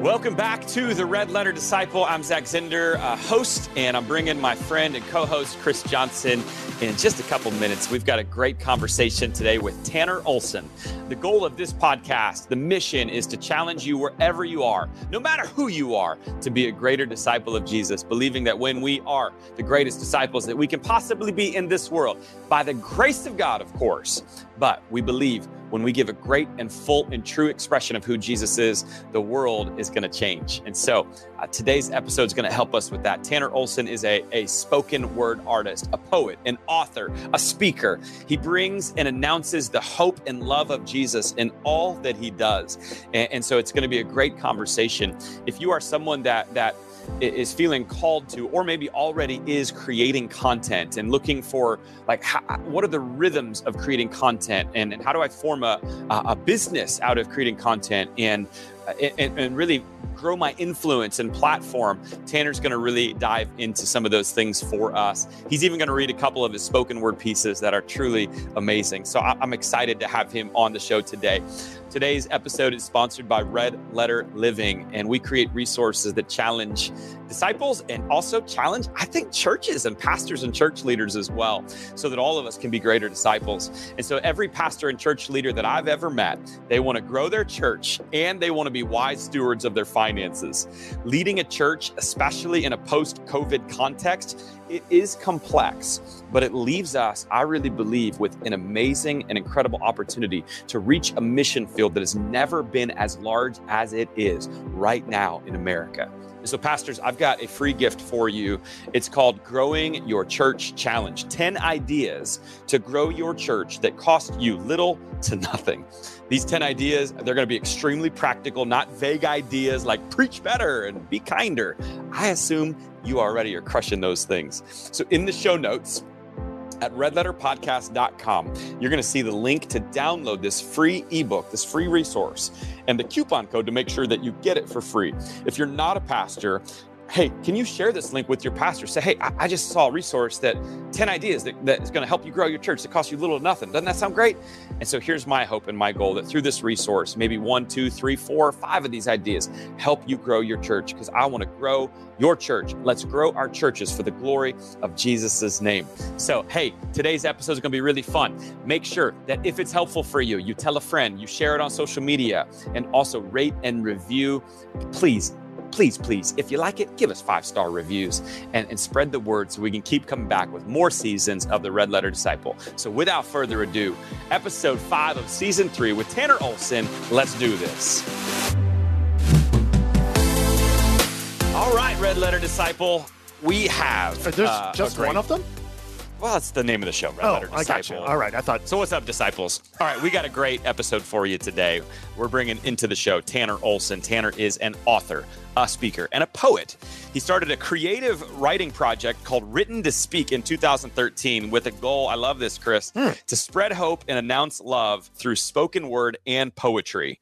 Welcome back to the Red Letter Disciple. I'm Zach Zender, host, and I'm bringing my friend and co-host Chris Johnson in just a couple minutes. We've got a great conversation today with Tanner Olson. The goal of this podcast, the mission, is to challenge you wherever you are, no matter who you are, to be a greater disciple of Jesus, believing that when we are the greatest disciples that we can possibly be in this world, by the grace of God, of course, but we believe when we give a great and full and true expression of who Jesus is, the world is going to change. And so today's episode is going to help us with that. Tanner Olson is a spoken word artist, a poet, an author, a speaker. He brings and announces the hope and love of Jesus in all that he does. And so it's going to be a great conversation. If you are someone that is feeling called to, or maybe already is creating content and looking for what are the rhythms of creating content and how do I form a business out of creating content and really grow my influence and platform, Tanner's going to really dive into some of those things for us. He's even going to read a couple of his spoken word pieces that are truly amazing. So I'm excited to have him on the show today. Today's episode is sponsored by Red Letter Living, and we create resources that challenge disciples and also challenge, I think, churches and pastors and church leaders as well, so that all of us can be greater disciples. And so every pastor and church leader that I've ever met, they want to grow their church and they want to be wise stewards of their finances. Leading a church, especially in a post-COVID context, it is complex, but it leaves us, I really believe, with an amazing and incredible opportunity to reach a mission field that has never been as large as it is right now in America. And so, pastors, I've got a free gift for you. It's called Growing Your Church Challenge. 10 ideas to grow your church that cost you little to nothing. These 10 ideas, they're going to be extremely practical, not vague ideas like preach better and be kinder. I assume you already are crushing those things. So in the show notes at redletterpodcast.com, you're going to see the link to download this free ebook, this free resource, and the coupon code to make sure that you get it for free. If you're not a pastor, hey, can you share this link with your pastor? Say, hey, I just saw a resource that 10 ideas that is going to help you grow your church that costs you little or nothing. Doesn't that sound great? And so here's my hope and my goal that through this resource, maybe 1, 2, 3, 4, 5 of these ideas help you grow your church, because I want to grow your church. Let's grow our churches for the glory of Jesus' name. So, hey, today's episode is going to be really fun. Make sure that if it's helpful for you, you tell a friend, you share it on social media, and also rate and review. Please, if you like it, give us 5-star reviews and spread the word so we can keep coming back with more seasons of the Red Letter Disciple. So without further ado, episode 5 of season 3 with Tanner Olson. Let's do this. All right, Red Letter Disciple, we have... There's just one of them? Well, that's the name of the show, Red Letter Disciple. I got you. All right, I thought... So what's up, disciples? All right, we got a great episode for you today. We're bringing into the show Tanner Olson. Tanner is an author, a speaker, and a poet. He started a creative writing project called Written to Speak in 2013 with a goal, I love this, Chris, to spread hope and announce love through spoken word and poetry.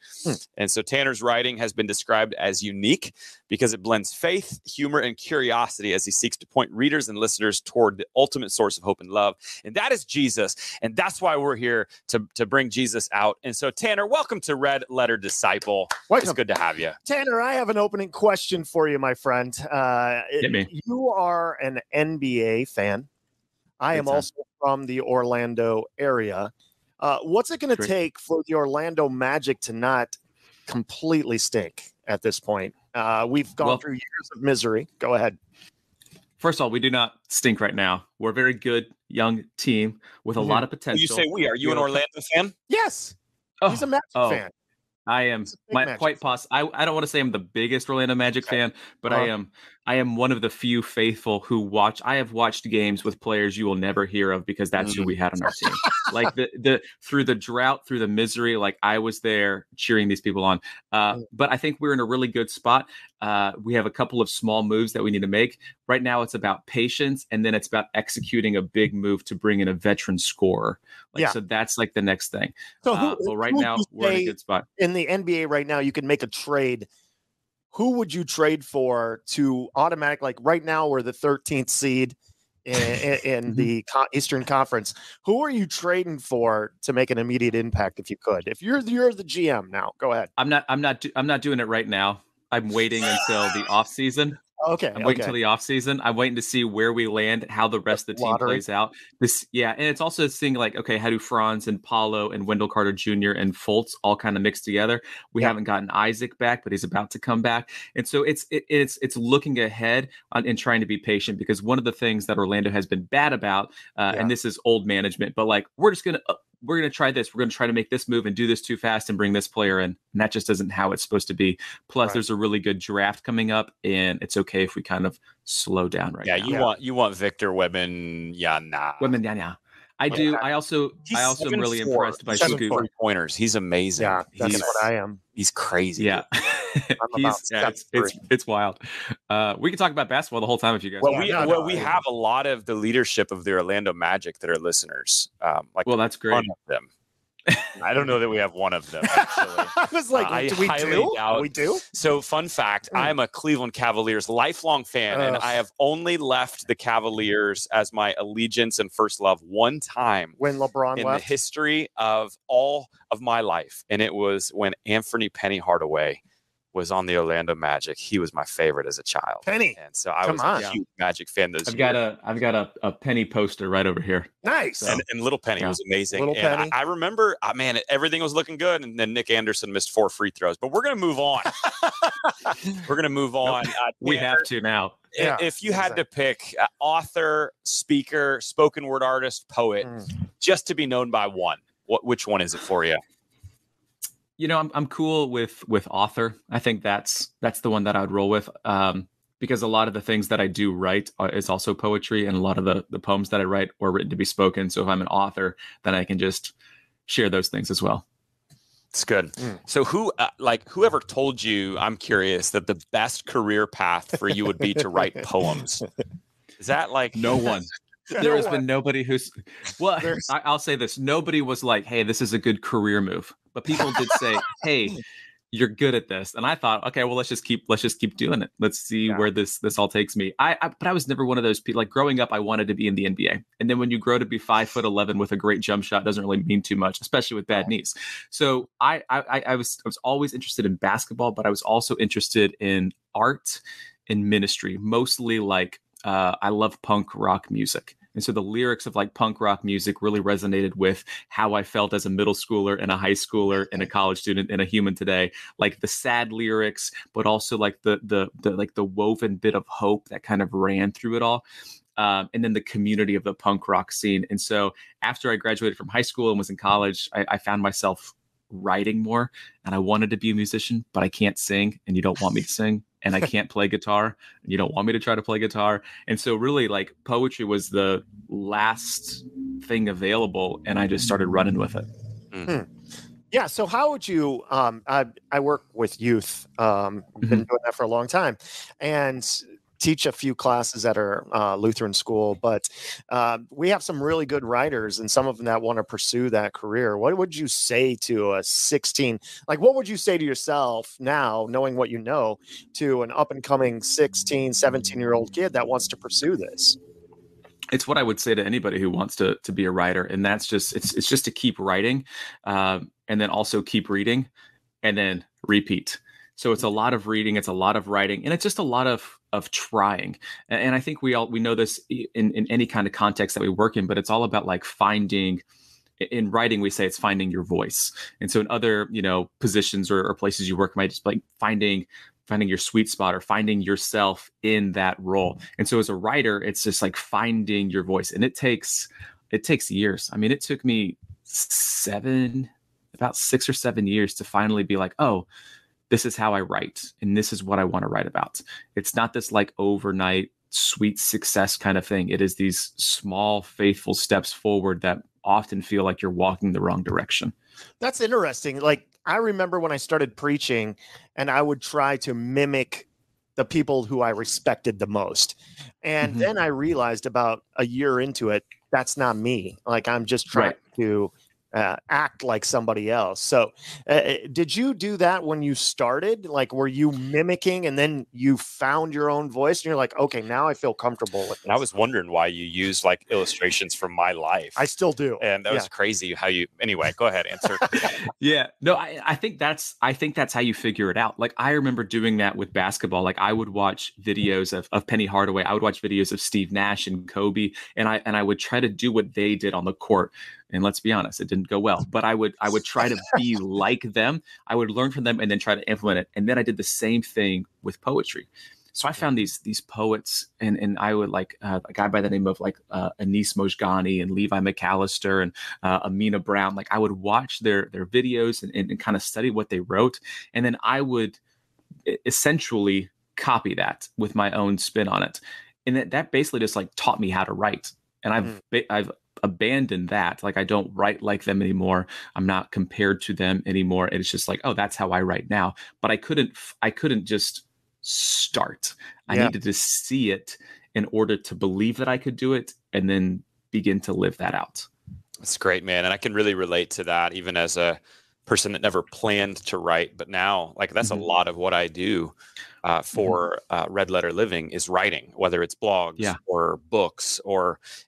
And so Tanner's writing has been described as unique because it blends faith, humor, and curiosity as he seeks to point readers and listeners toward the ultimate source of hope and love. And that is Jesus. And that's why we're here to bring Jesus out. And so, Tanner, welcome to Red Letter Disciple. Welcome. It's good to have you. Tanner, I have an opening question for you, my friend. Hit me. You are an NBA fan. I am also from the Orlando area. What's it going to take for the Orlando Magic to not completely stink at this point? We've gone through years of misery. Go ahead. First of all, we do not stink right now. We're a very good young team with a lot of potential. You say we. Are you an Orlando fan? Yes. He's a Magic fan. I am quite possible. I don't want to say I'm the biggest Orlando Magic fan, but I am one of the few faithful who watch. I have watched games with players you will never hear of because that's who we had on our team. Like the through the drought, through the misery, like I was there cheering these people on. But I think we're in a really good spot. We have a couple of small moves that we need to make. Right now, it's about patience, and then it's about executing a big move to bring in a veteran scorer. So that's like the next thing. So right now, we're in a good spot. In the NBA right now, you can make a trade. Who would you trade for to automatic? Like right now, we're the 13th seed in the Eastern Conference. Who are you trading for to make an immediate impact if you could? If you're the GM now, go ahead. I'm not doing it right now. I'm waiting until the off season. Okay. I'm waiting until the off season. I'm waiting to see where we land, how the rest of the team plays out. And it's also seeing like, okay, how do Franz and Paulo and Wendell Carter Jr. and Fultz all kind of mix together? We haven't gotten Isaac back, but he's about to come back, and so it's looking ahead and trying to be patient, because one of the things that Orlando has been bad about, and this is old management, but like we're going to try this. We're going to try to make this move and do this too fast and bring this player in. And that just isn't how it's supposed to be. Plus, there's a really good draft coming up, and it's okay if we kind of slow down now. You want Victor Wembanyama. Wembanyama. I do. I also am really impressed by Scoot. 3-pointers. He's amazing. Yeah, that's what I am. He's crazy. Yeah. It's wild. We can talk about basketball the whole time if you guys want. We have a lot of the leadership of the Orlando Magic that are listeners. That's great. One of them. I don't know that we have one of them, actually. I was like, we do? So, fun fact, I am a Cleveland Cavaliers lifelong fan, and I have only left the Cavaliers as my allegiance and first love one time when LeBron in left? The history of all of my life, and it was when Anthony Penny Hardaway was on the Orlando Magic. He was my favorite as a child. Penny. And so I was a huge Magic fan I've got a Penny poster right over here. Nice. So, and Little Penny was amazing. Little Penny. I remember, everything was looking good. And then Nick Anderson missed 4 free throws. But we're going to move on. We're going to move on. We have to now. If you had to pick author, speaker, spoken word artist, poet, just to be known by one, which one is it for you? I'm cool with author. I think that's the one that I would roll with, because a lot of the things that I do write is also poetry, and a lot of the poems that I write are written to be spoken. So if I'm an author, then I can just share those things as well. It's good. So whoever told you, I'm curious, that the best career path for you would be to write poems? Is that like no one? There has been nobody who's I'll say this. Nobody was like, hey, this is a good career move. But people did say, hey, you're good at this. And I thought, okay, well, let's just keep doing it. Let's see where this all takes me. But I was never one of those people. Like growing up, I wanted to be in the NBA. And then when you grow to be 5'11" with a great jump shot, doesn't really mean too much, especially with bad knees. So I was always interested in basketball, but I was also interested in art and ministry, mostly like I love punk rock music. And so the lyrics of like punk rock music really resonated with how I felt as a middle schooler and a high schooler and a college student and a human today. Like the sad lyrics, but also like the woven bit of hope that kind of ran through it all. And then the community of the punk rock scene. And so after I graduated from high school and was in college, I found myself writing more, and I wanted to be a musician, but I can't sing, and you don't want me to sing. And I can't play guitar, and you don't want me to try to play guitar. And so really like poetry was the last thing available, and I just started running with it. Yeah. So how would you, I work with youth, been doing that for a long time, and teach a few classes at our Lutheran school, but we have some really good writers and some of them that want to pursue that career. What would you say to a 16, like what would you say to yourself now, knowing what you know, to an up and coming 16, 17-year-old kid that wants to pursue this? It's what I would say to anybody who wants to be a writer. And that's just, it's just to keep writing, and then also keep reading and then repeat. So it's a lot of reading, it's a lot of writing, and it's just a lot of trying. And I think we know this in any kind of context that we work in, but it's all about like finding, in writing, we say it's finding your voice. And so in other, positions or places you work, might just like finding your sweet spot or finding yourself in that role. And so as a writer, it's just like finding your voice. And it takes years. I mean, it took me about 6 or 7 years to finally be like, oh, this is how I write, and this is what I want to write about. It's not this like overnight sweet success kind of thing. It is these small, faithful steps forward that often feel like you're walking the wrong direction. That's interesting. Like I remember when I started preaching, and I would try to mimic the people who I respected the most. And then I realized about a year into it, that's not me. Like I'm just trying to act like somebody else. So did you do that when you started? Like, were you mimicking and then you found your own voice and you're like, okay, now I feel comfortable with this? And I was wondering why you use like illustrations from my life. I still do. And that was crazy how you, anyway, go ahead, answer. Yeah, no, I think that's how you figure it out. Like, I remember doing that with basketball. Like, I would watch videos of Penny Hardaway. I would watch videos of Steve Nash and Kobe, and I would try to do what they did on the court. And let's be honest, it didn't go well, but I would try to be like them. I would learn from them and then try to implement it. And then I did the same thing with poetry. So I found these poets, and I would like a guy by the name of like Anis Mojgani and Levi McAllister and Amina Brown. Like, I would watch their videos and kind of study what they wrote. And then I would essentially copy that with my own spin on it. And that basically just like taught me how to write. And I've abandoned that. Like, I don't write like them anymore. I'm not compared to them anymore. It's just like, oh, that's how I write now. But I couldn't just start. I needed to see it in order to believe that I could do it and then begin to live that out. That's great, man. And I can really relate to that, even as a person that never planned to write, but now, like, that's a lot of what I do for Red Letter Living is writing, whether it's blogs or books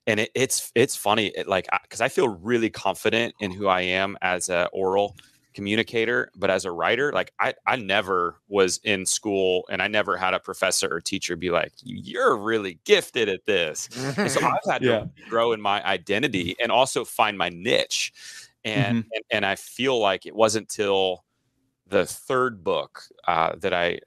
and it's funny, because I feel really confident in who I am as a oral communicator, but as a writer, like I never was in school and I never had a professor or teacher be like, you're really gifted at this. And so I've had to grow in my identity and also find my niche. And I feel like it wasn't till the third book that I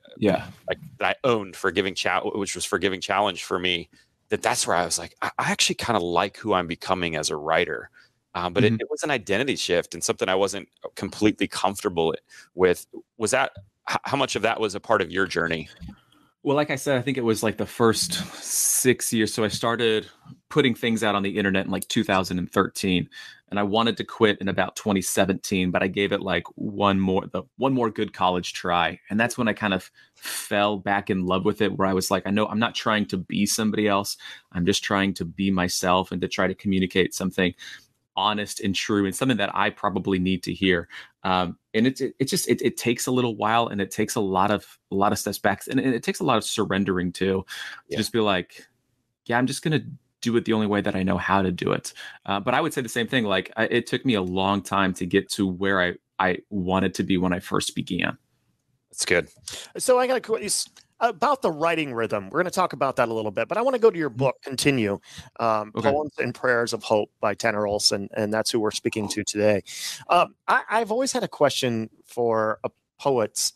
owned, which was Forgiving Challenge for me, that's where I was like, I actually kind of like who I'm becoming as a writer. But it was an identity shift and something I wasn't completely comfortable with. Was that, how much of that was a part of your journey? Well, like I said, I think it was like the first 6 years. So I started putting things out on the internet in like 2013, and I wanted to quit in about 2017, but I gave it like one more good college try. And that's when I kind of fell back in love with it, where I was like, I know I'm not trying to be somebody else. I'm just trying to be myself and to try to communicate something honest and true and something that I probably need to hear. And it takes a little while, and it takes a lot of steps back, and it takes a lot of surrendering too, to just be like, yeah, I'm just going to do it the only way that I know how to do it. But I would say the same thing. Like, it took me a long time to get to where I wanted to be when I first began. That's good. So I got a question about the writing rhythm. We're going to talk about that a little bit, but I want to go to your book, Continue, Poems and Prayers of Hope by Tanner Olson, and that's who we're speaking to today. I've always had a question for poets.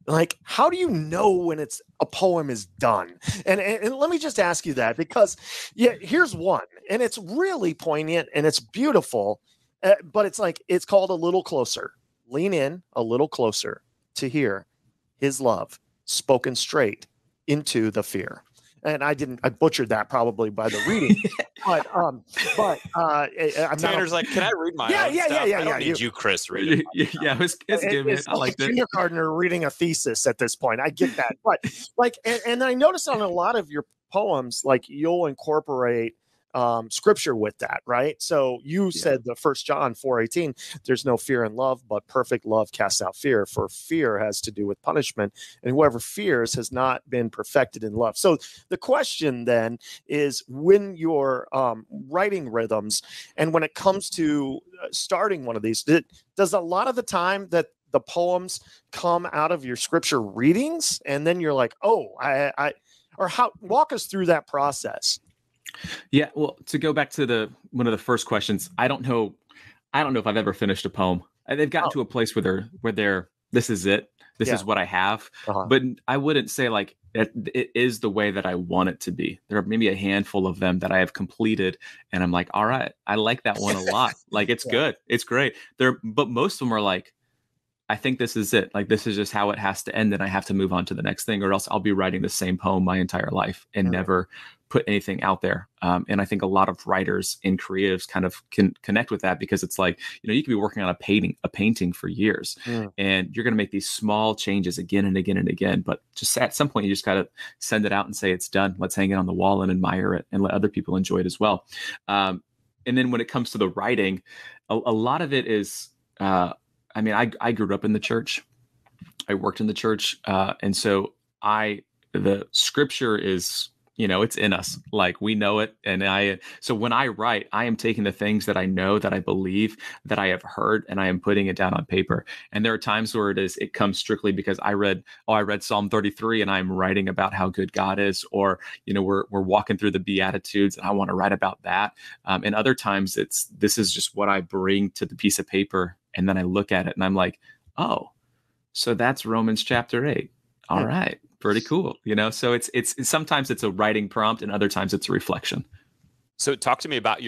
Like, how do you know when a poem is done? And let me just ask you that, because here's one, and it's really poignant and it's beautiful, but it's called A Little Closer. Lean in a little closer to hear his love spoken straight into the fear. And I butchered that probably by the reading, but Tanner's like, can I read my own stuff? I don't need you, Chris, reading. It's good, man. I like it. Kindergartner reading a thesis at this point. I get that, but and I noticed on a lot of your poems, like, you'll incorporate scripture with that, right? So you said the 1 John 4:18, there's no fear in love, but perfect love casts out fear, for fear has to do with punishment, and whoever fears has not been perfected in love. So the question then is, when you're writing rhythms, and when it comes to starting one of these, does a lot of the time that the poems come out of your scripture readings, and then you're like, oh, walk us through that process. Yeah, well, to go back to one of the first questions, I don't know if I've ever finished a poem. They've gotten to a place where they're this is it. This is what I have. But I wouldn't say like it is the way that I want it to be. There are maybe a handful of them that I have completed, and I'm like, all right, I like that one a lot. Like, it's good. It's great. But most of them are like, I think this is it. Like, this is just how it has to end, and I have to move on to the next thing, or else I'll be writing the same poem my entire life and never put anything out there. And I think a lot of writers and creatives kind of can connect with that, because it's like, you can be working on a painting for years, and you're going to make these small changes again and again and again. But just at some point, you just got to send it out and say it's done. Let's hang it on the wall and admire it, and let other people enjoy it as well. And then when it comes to the writing, a lot of it is, I grew up in the church. I worked in the church. And so the scripture is, it's in us, like we know it. And so when I write, I am taking the things that I know, that I believe, that I have heard, and I am putting it down on paper. And there are times where it comes strictly because I read Psalm 33 and I'm writing about how good God is, or, we're walking through the Beatitudes and I want to write about that. And other times this is just what I bring to the piece of paper. And then I look at it and I'm like, oh, so that's Romans chapter 8. All right. Pretty cool. So it's sometimes it's a writing prompt and other times it's a reflection. So talk to me about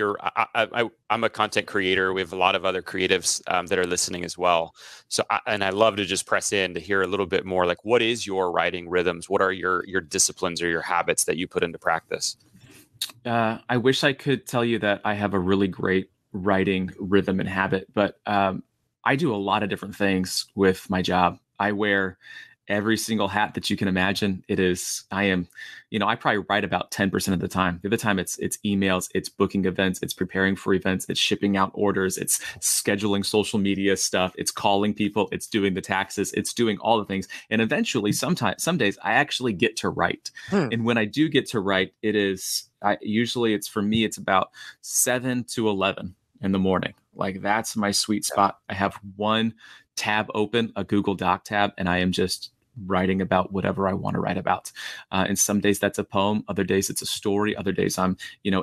I'm a content creator. We have a lot of other creatives that are listening as well. So, I love to just press in to hear a little bit more, like, what is your writing rhythms? What are your disciplines or your habits that you put into practice? I wish I could tell you that I have a really great writing rhythm and habit, but I do a lot of different things with my job. I wear every single hat that you can imagine. I probably write about 10% of the time. The other time it's emails, it's booking events, it's preparing for events, it's shipping out orders, it's scheduling social media stuff, it's calling people, it's doing the taxes, it's doing all the things. And eventually some days I actually get to write. And when I do get to write, for me, it's about 7 to 11 in the morning. Like that's my sweet spot. I have one tab open, a Google Doc tab, and I am just writing about whatever I want to write about. And some days that's a poem, other days it's a story, other days I'm,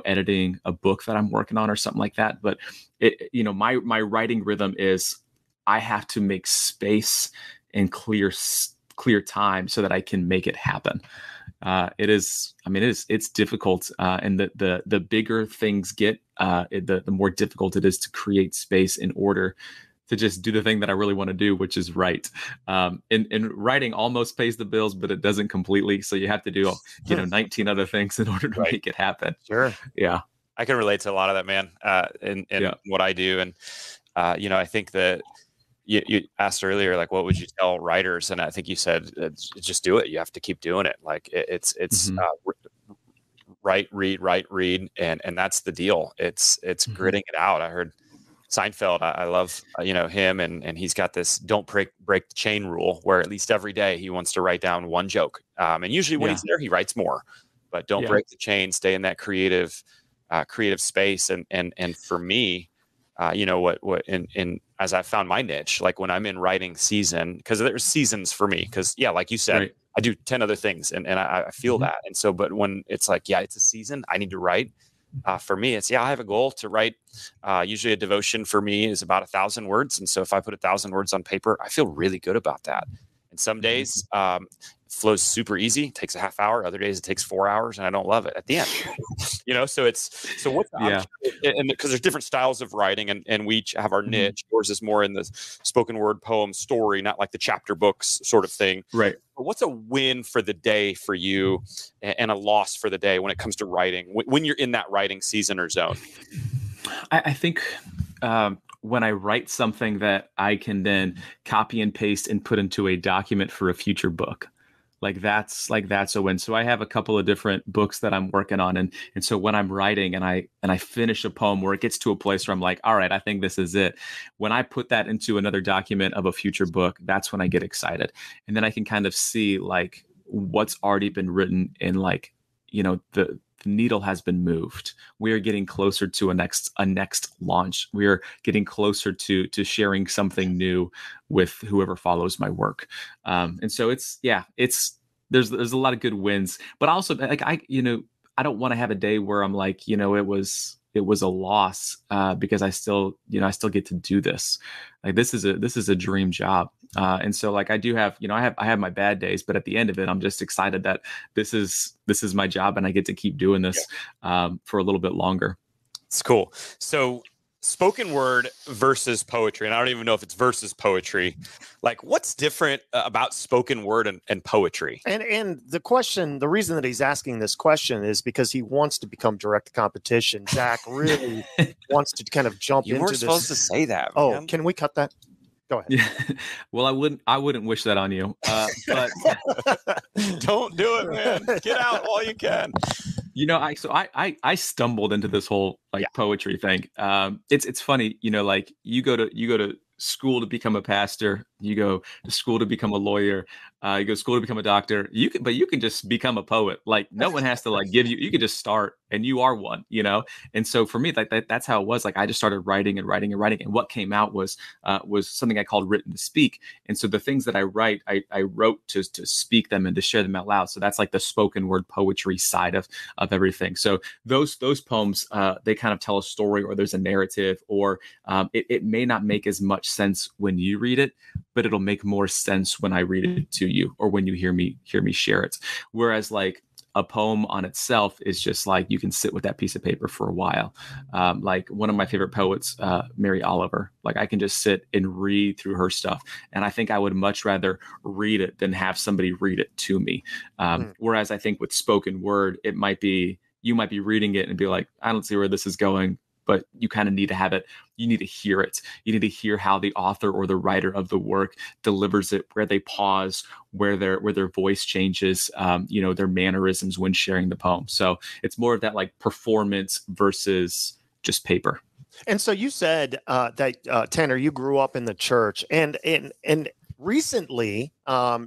editing a book that I'm working on or something like that. But my writing rhythm is I have to make space and clear time so that I can make it happen. It's difficult. And the bigger things get, the more difficult it is to create space in order to just do the thing that I really want to do, which is write. And writing almost pays the bills, but it doesn't completely. So you have to do, 19 other things in order to make it happen. Sure. Yeah. I can relate to a lot of that, man, in what I do. And, I think that you asked earlier, like, what would you tell writers? And I think you said, just do it. You have to keep doing it. Like it's write, read. And that's the deal. It's gritting it out. I heard Seinfeld, I love, him, and he's got this don't break the chain rule, where at least every day he wants to write down one joke. And usually when he's there, he writes more, but don't break the chain, stay in that creative space. And for me, as I found my niche, like when I'm in writing season, because there's seasons for me, because like you said, I do 10 other things and I feel that. And so, but when it's like, it's a season, I need to write. For me, it's I have a goal to write. Usually a devotion for me is about 1,000 words. And so if I put 1,000 words on paper, I feel really good about that. And some days it flows super easy. It takes a half hour. Other days it takes 4 hours and I don't love it at the end. So what's the option? And because there's different styles of writing and we each have our niche. Yours is more in the spoken word, poem, story, not like the chapter books sort of thing. Right. But what's a win for the day for you and a loss for the day when it comes to writing, when you're in that writing season or zone? I think when I write something that I can then copy and paste and put into a document for a future book, that's a win. So I have a couple of different books that I'm working on. And so when I'm writing and I finish a poem where it gets to a place where I'm like, all right, I think this is it. When I put that into another document of a future book, that's when I get excited. And then I can kind of see like what's already been written in the needle has been moved. We are getting closer to a next launch. We are getting closer to sharing something new with whoever follows my work. And so there's a lot of good wins, but also I don't want to have a day where I'm like, it was a loss because I still get to do this. Like this is a dream job. And so like I do have, I have my bad days, but at the end of it, I'm just excited that this is my job and I get to keep doing this for a little bit longer. It's cool. So spoken word versus poetry, and I don't even know if it's versus poetry. Like what's different about spoken word and poetry? And the reason that he's asking this question is because he wants to become direct competition. Zach really wants to kind of jump into this. You weren't supposed to say that, man. Oh, can we cut that? Go ahead. Yeah. Well, I wouldn't wish that on you. But don't do it, man. Get out while you can. I stumbled into this whole poetry thing. It's funny, like you go to school to become a pastor, you go to school to become a lawyer, you go to school to become a doctor. You can just become a poet. Like no one has to like give you. You can just start, and you are one. And so for me, that's how it was. Like I just started writing and writing and writing, and what came out was something I called written to speak. And so the things that I write, I wrote to speak them and to share them out loud. So that's like the spoken word poetry side of everything. So those poems, they kind of tell a story, or there's a narrative, or it may not make as much sense when you read it, but it'll make more sense when I read it to you, or when you hear me share it. Whereas like a poem on itself is just like, you can sit with that piece of paper for a while. Like one of my favorite poets, Mary Oliver, like I can just sit and read through her stuff. And I think I would much rather read it than have somebody read it to me. Whereas I think with spoken word, you might be reading it and be like, I don't see where this is going. But you kind of need to have it. You need to hear it. You need to hear how the author or the writer of the work delivers it, where they pause, where their voice changes, their mannerisms when sharing the poem. So it's more of that like performance versus just paper. And so you said that Tanner, you grew up in the church, and recently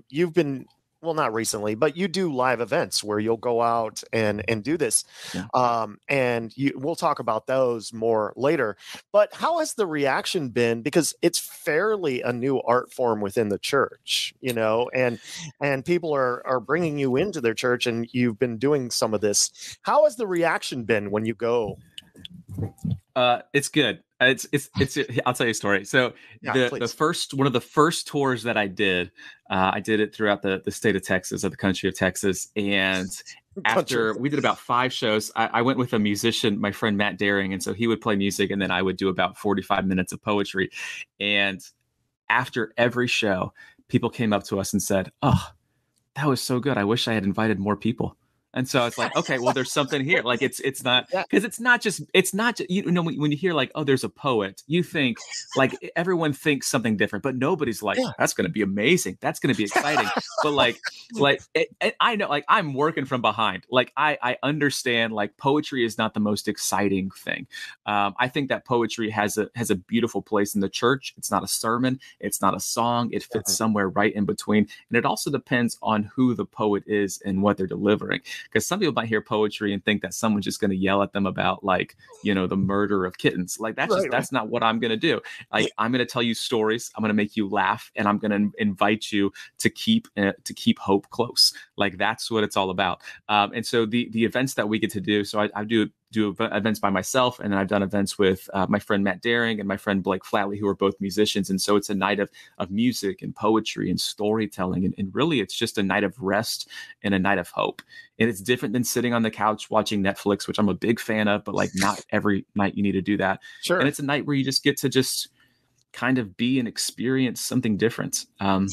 you've been. Well, not recently, but you do live events where you'll go out and do this. Yeah. And we'll talk about those more later. But how has the reaction been? Because it's fairly a new art form within the church, and people are bringing you into their church, and you've been doing some of this. How has the reaction been when you go? It's good. It's I'll tell you a story. So one of the first tours that I did it throughout the state of Texas, or the country of Texas. And after we did about 5 shows, I went with a musician, my friend Matt Daring. And so he would play music, and then I would do about 45 minutes of poetry. And after every show, people came up to us and said, "Oh, that was so good. I wish I had invited more people." And so it's like, okay, well, there's something here. Like it's not, because it's not just, when you hear like, oh, there's a poet, you think like everyone thinks something different, but nobody's like, that's going to be amazing. That's going to be exciting. But I know, like I'm working from behind. Like I understand like poetry is not the most exciting thing. I think that poetry has a beautiful place in the church. It's not a sermon. It's not a song. It fits somewhere right in between. And it also depends on who the poet is and what they're delivering. Because some people might hear poetry and think that someone's just going to yell at them about like, the murder of kittens. Like that's not what I'm going to do. Like I'm going to tell you stories. I'm going to make you laugh, and I'm going to invite you to keep hope close. Like that's what it's all about. And so the events that we get to do. So I do events by myself, and then I've done events with my friend Matt Daring and my friend Blake Flatley, who are both musicians. And so it's a night of music and poetry and storytelling, and really it's just a night of rest and a night of hope. And it's different than sitting on the couch watching Netflix, which I'm a big fan of, but like not every night you need to do that. Sure. And it's a night where you just get to just kind of be and experience something different. I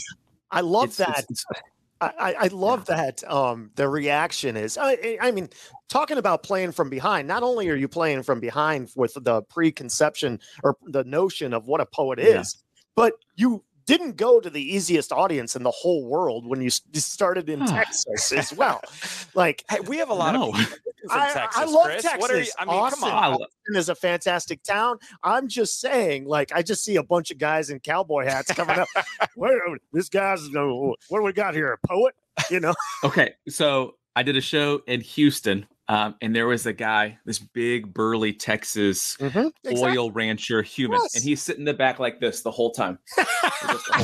love that. I love that the reaction is, I mean, talking about playing from behind, not only are you playing from behind with the preconception or the notion of what a poet is, but you didn't go to the easiest audience in the whole world when you started in Texas as well. Like, hey, we have a lot of people in Texas. I love Chris. Texas. Come on. Austin is a fantastic town. I'm just saying, like, I just see a bunch of guys in cowboy hats coming up. This guy's, what do we got here? A poet? Okay, so I did a show in Houston, and there was a guy, this big burly Texas oil rancher human, and he's sitting in the back like this the whole time.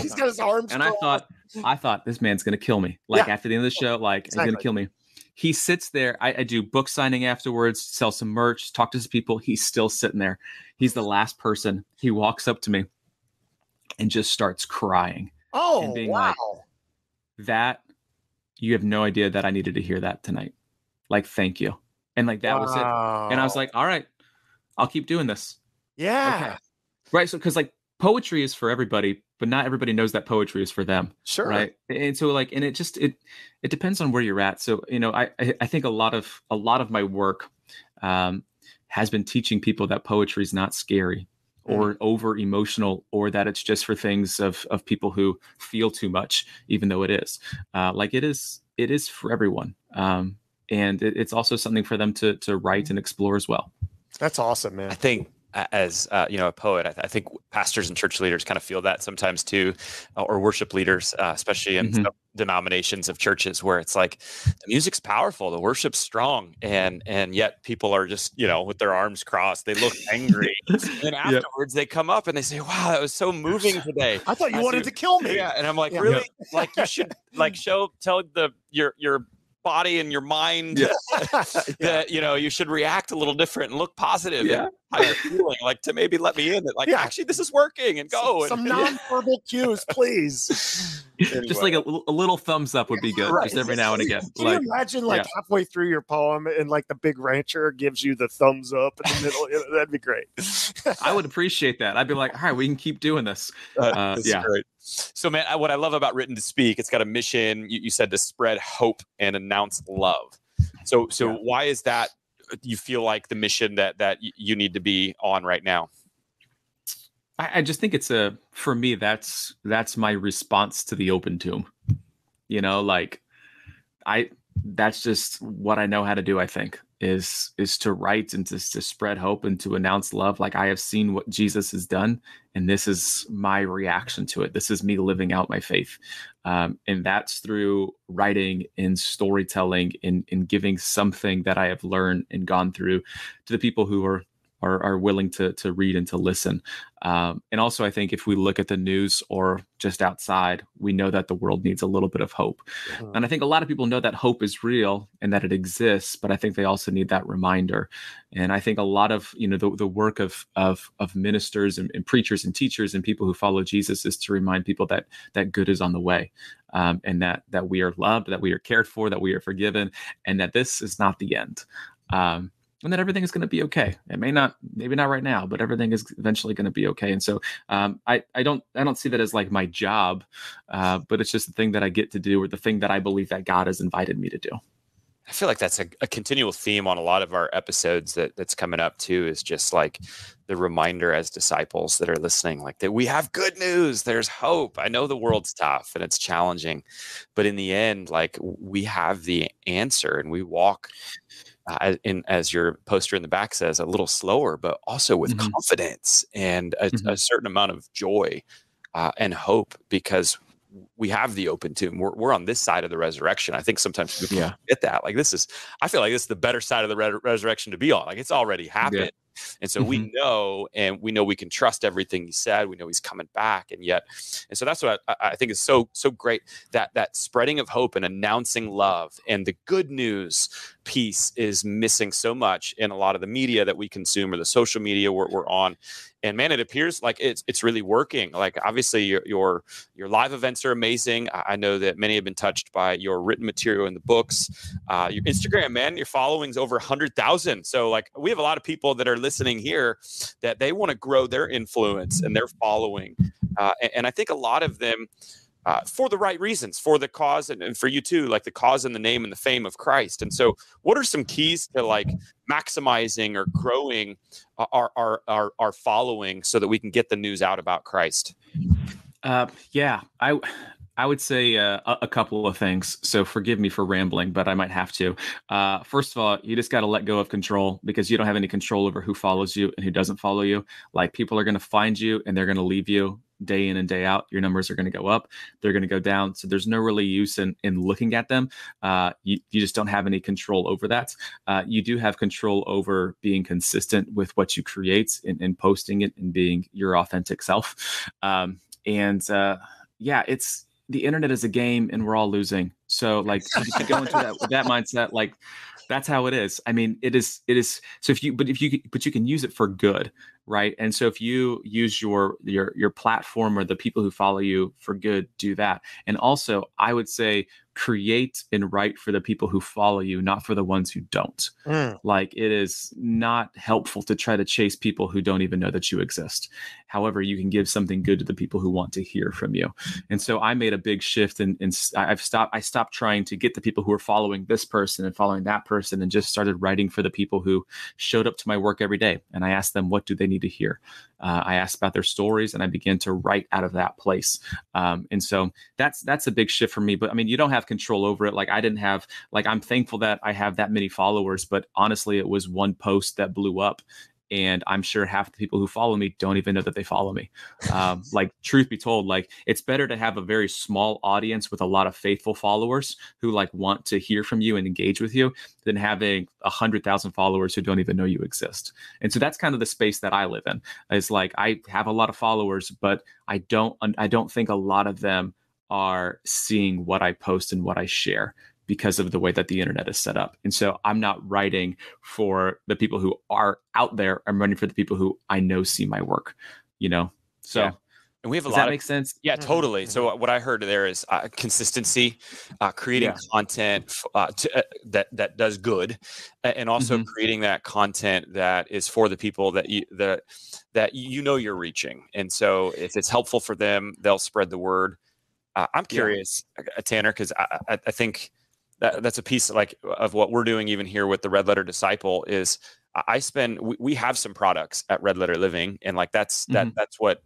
He's got his arms. And I thought this man's gonna kill me. Like after the end of the show, like he's gonna kill me. He sits there. I do book signing afterwards, sell some merch, talk to his people. He's still sitting there. He's the last person. He walks up to me and just starts crying. Oh, and being wow! Like, that. You have no idea that I needed to hear that tonight. Like, thank you. And like, that was it. And I was like, all right, I'll keep doing this. Yeah. Okay. Right. So, cause like poetry is for everybody, but not everybody knows that poetry is for them. Sure. Right. And so like, and it depends on where you're at. So, I think a lot of my work has been teaching people that poetry is not scary or over emotional, or that it's just for things of people who feel too much, even though it is. Like it is for everyone. and it's also something for them to write and explore as well. That's awesome, man. I think as a poet, I think pastors and church leaders kind of feel that sometimes too, or worship leaders, especially in some denominations of churches where it's like the music's powerful, the worship's strong, and yet people are just, with their arms crossed, they look angry. And afterwards they come up and they say, wow, that was so moving today. I thought you wanted to kill me. Yeah. And I'm like, really? Like you should tell your body and your mind that you should react a little different and look positive and how you're feeling, like to maybe let me in that actually this is working and go. Some non-verbal cues, please. Anyway. Just like a little thumbs up would be good, just every now and again. Can you imagine halfway through your poem and the big rancher gives you the thumbs up in the middle? That'd be great. I would appreciate that. I'd be like, all right, we can keep doing this. Great. So, man, what I love about Written to Speak, it's got a mission. You said to spread hope and announce love. So why is that? You feel like the mission that you need to be on right now? I just think for me, that's my response to the open tomb. That's just what I know how to do. I think is to write and to spread hope and to announce love. Like, I have seen what Jesus has done, and this is my reaction to it. This is me living out my faith. And that's through writing and storytelling and giving something that I have learned and gone through to the people who are willing to read and to listen. And also, I think if we look at the news or just outside, we know that the world needs a little bit of hope. And I think a lot of people know that hope is real and that it exists, but I think they also need that reminder. And I think a lot of, the work of ministers and preachers and teachers and people who follow Jesus is to remind people that good is on the way, and that we are loved, that we are cared for, that we are forgiven, and that this is not the end. And that everything is going to be okay. It maybe not right now, but everything is eventually going to be okay. And so I don't see that as like my job, but it's just the thing that I get to do, or the thing that I believe that God has invited me to do. I feel like that's a continual theme on a lot of our episodes that's coming up too, is just like the reminder as disciples that are listening, like that we have good news. There's hope. I know the world's tough and it's challenging, but in the end, like we have the answer, and we walk as your poster in the back says, a little slower, but also with confidence and a certain amount of joy and hope, because we have the open tomb. We're on this side of the resurrection. I think sometimes people forget that. Like I feel like this is the better side of the resurrection to be on. Like it's already happened. Yeah. And so we know we can trust everything he said. We know he's coming back. And so that's what I think is so great, that spreading of hope and announcing love and the good news piece is missing so much in a lot of the media that we consume, or the social media we're on. And man, it appears like it's really working. Like obviously your live events are amazing. I know that many have been touched by your written material in the books. Your Instagram, man, your following's over 100,000. So like we have a lot of people that are listening here that they want to grow their influence and their following. And I think a lot of them, for the right reasons, for the cause, and for you too, like the cause and the name and the fame of Christ. And so what are some keys to like maximizing or growing our following so that we can get the news out about Christ? I would say a couple of things. So forgive me for rambling, but I might have to. First of all, you just got to let go of control, because you don't have any control over who follows you and who doesn't follow you. Like people are going to find you and they're going to leave you day in and day out. Your numbers are going to go up, they're going to go down. So there's no really use in looking at them. You just don't have any control over that. You do have control over being consistent with what you create and posting it and being your authentic self. It's the internet is a game and we're all losing. So like if you go into that with that mindset, like that's how it is. I mean, it is. So you can use it for good, right? And so if you use your platform or the people who follow you for good, do that. And also, I would say create and write for the people who follow you, not for the ones who don't. Like it is not helpful to try to chase people who don't even know that you exist. However, you can give something good to the people who want to hear from you. And so I made a big shift, and I stopped stopped trying to get the people who were following this person and following that person, and just started writing for the people who showed up to my work every day. And I asked them, what do they need to hear? I asked about their stories, and I began to write out of that place. And so that's a big shift for me. But I mean, you don't have control over it. Like I didn't have, like, I'm thankful that I have that many followers, but honestly, it was one post that blew up. And I'm sure half the people who follow me don't even know that they follow me. Like, truth be told, like, it's better to have a very small audience with a lot of faithful followers who like want to hear from you and engage with you than having 100,000 followers who don't even know you exist. And so that's kind of the space that I live in. It's like, I have a lot of followers, but I don't think a lot of them are seeing what I post and what I share, because of the way that the internet is set up. And so I'm not writing for the people who are out there. I'm writing for the people who I know see my work, you know? So yeah. And we have does that make sense? Yeah, totally. So what I heard there is consistency, creating content that does good, and also creating that content that is for the people that you're reaching. And so if it's helpful for them, they'll spread the word. I'm curious, Tanner, because I think that's a piece like of what we're doing even here with the Red Letter Disciple is we have some products at Red Letter Living, and like that's what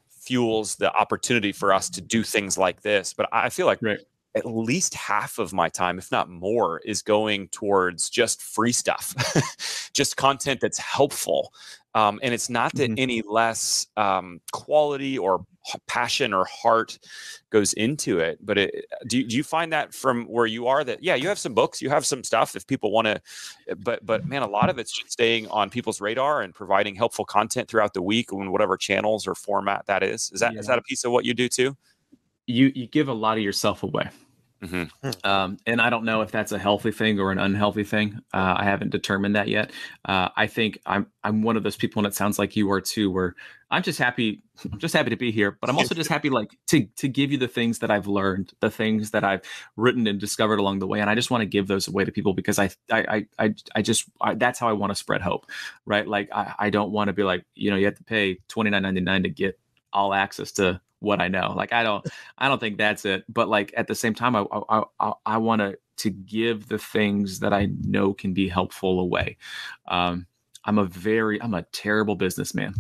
fuels the opportunity for us to do things like this. But I feel like at least half of my time, if not more, is going towards just free stuff, just content that's helpful. And it's not that any less quality or passion or heart goes into it. But do you find that from where you are that, you have some books, you have some stuff if people want to, but man, a lot of it's just staying on people's radar and providing helpful content throughout the week on whatever channels or format that is. Is that a piece of what you do too? You give a lot of yourself away. And I don't know if that's a healthy thing or an unhealthy thing. I haven't determined that yet. I think I'm one of those people, and it sounds like you are too, where I'm just happy to be here, but I'm also just happy like to give you the things that I've learned, the things that I've written and discovered along the way. And I just want to give those away to people because I that's how I want to spread hope, right? Like I don't want to be like, you have to pay $29.99 to get all access to what I know. Like, I don't think that's it. But like, at the same time, I want to give the things that I know can be helpful away. I'm a terrible businessman,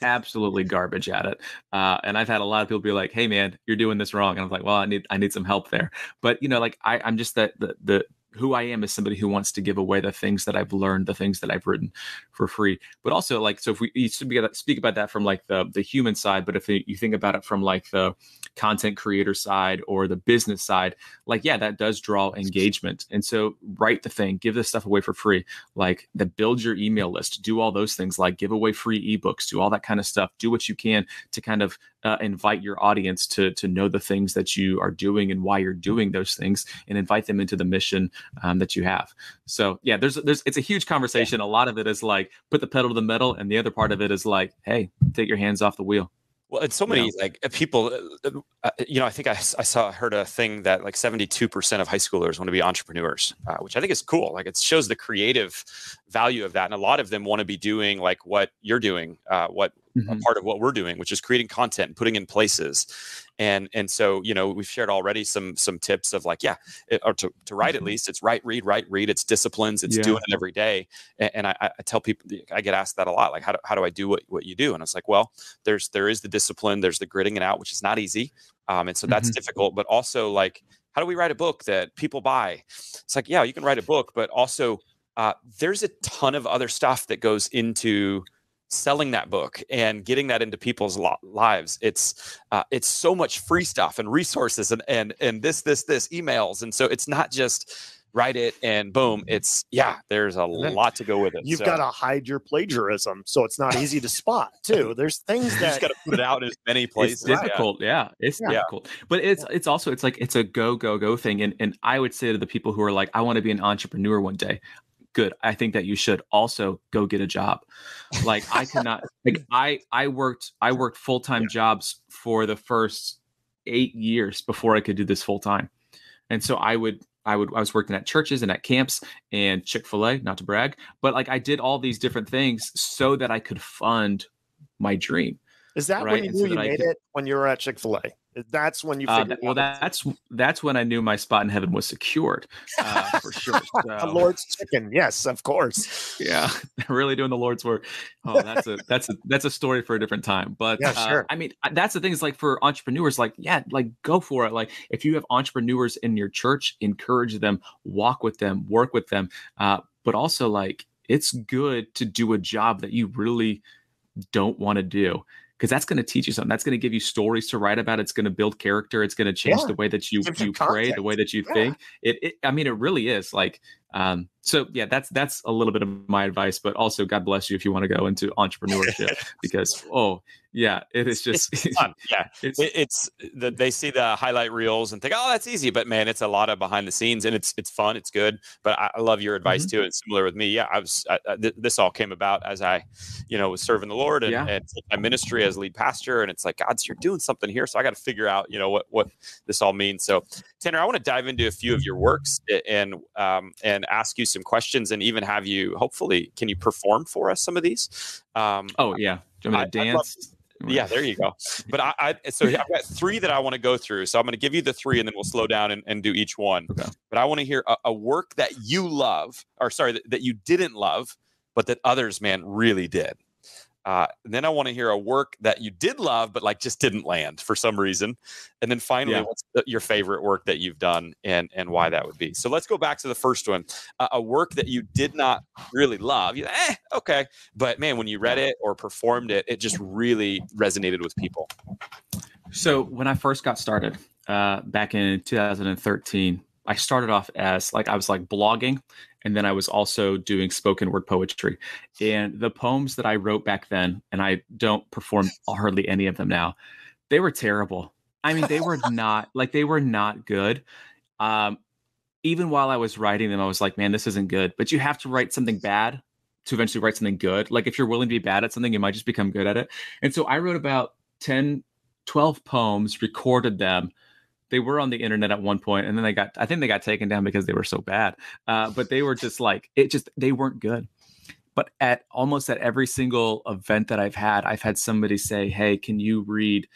absolutely garbage at it. And I've had a lot of people be like, hey man, you're doing this wrong. And I'm like, well, I need some help there. But like I'm just the who I am is somebody who wants to give away the things that I've learned, the things that I've written for free. But also like, so if we speak about that from like the human side, but if you think about it from like the content creator side or the business side, like, that does draw engagement. And so write the thing, give this stuff away for free, like build your email list, do all those things, like give away free ebooks, do all that kind of stuff, do what you can to kind of invite your audience to know the things that you are doing and why you're doing those things, and invite them into the mission that you have. So it's a huge conversation. A lot of it is like put the pedal to the metal, and the other part of it is like, hey, take your hands off the wheel. Well, and so many like people, I think I heard a thing that like 72% of high schoolers want to be entrepreneurs, which I think is cool. Like it shows the creative value of that. And a lot of them want to be doing like what you're doing, a part of what we're doing, which is creating content and putting in places. And so, we've shared already some tips of like, or to write, at least it's write, read, it's disciplines, it's doing it every day. And I tell people, I get asked that a lot, like, how do I do what you do? And it's like, well, there is the discipline, there's the gritting it out, which is not easy. And so that's difficult, but also like, how do we write a book that people buy? It's like, you can write a book, but also there's a ton of other stuff that goes into selling that book and getting that into people's lives. It's so much free stuff and resources and this emails. And so it's not just write it and boom. It's there's a lot to go with it. You've got to hide your plagiarism, so it's not easy to spot too. There's things that you just got to put it out in as many places. It's difficult. It's difficult, but it's also, it's like, it's a go thing. And I would say to the people who are like, I want to be an entrepreneur one day. Good. I think that you should also go get a job. Like I cannot, like I worked full-time jobs for the first 8 years before I could do this full-time. And so I was working at churches and at camps and Chick-fil-A, not to brag, but like I did all these different things so that I could fund my dream. Is that right? when you knew you made it, when you were at Chick-fil-A? That's when you figured that's when I knew my spot in heaven was secured, for sure. So, the Lord's chicken. Yes, of course. Yeah, really doing the Lord's work. Oh, that's a story for a different time. But yeah, sure. I mean, that's the thing is like for entrepreneurs, like, yeah, like go for it. Like if you have entrepreneurs in your church, encourage them, walk with them, work with them. But also like it's good to do a job that you really don't want to do, because that's going to teach you something. That's going to give you stories to write about. It's going to build character. It's going to change the way that you pray, the way that you think. I mean, it really is like, so yeah, that's a little bit of my advice, but also God bless you if you want to go into entrepreneurship because, it is just, it's fun. Yeah. It's they see the highlight reels and think, oh, that's easy, but man, it's a lot of behind the scenes and it's fun. It's good. But I love your advice too. It's similar with me. Yeah. This all came about as I, was serving the Lord and my ministry as lead pastor. And it's like, God, you're doing something here. So I got to figure out, what this all means. So Tanner, I want to dive into a few of your works and ask you some questions and even have you, hopefully, can you perform for us some of these? Do you want me to dance? Yeah, there you go. But so I've got 3 that I want to go through. So I'm going to give you the 3 and then we'll slow down and do each one. Okay. But I want to hear a work that you love, or sorry, that you didn't love, but that others, man, really did. Then I want to hear a work that you did love, but like just didn't land for some reason. And then finally, what's your favorite work that you've done and why that would be? So let's go back to the first one. A work that you did not really love. Okay. But man, when you read it or performed it, it just really resonated with people. So when I first got started back in 2013, I started off as like, I was like blogging. And then I was also doing spoken word poetry. And the poems that I wrote back then, and I don't perform hardly any of them now, they were terrible. I mean, they were not good. Even while I was writing them, I was like, man, this isn't good. But you have to write something bad to eventually write something good. Like if you're willing to be bad at something, you might just become good at it. And so I wrote about 10, 12 poems, recorded them. They were on the internet at one point, and then I think they got taken down because they were so bad. But they were just like, they weren't good. But at almost at every single event that I've had somebody say, hey, can you read,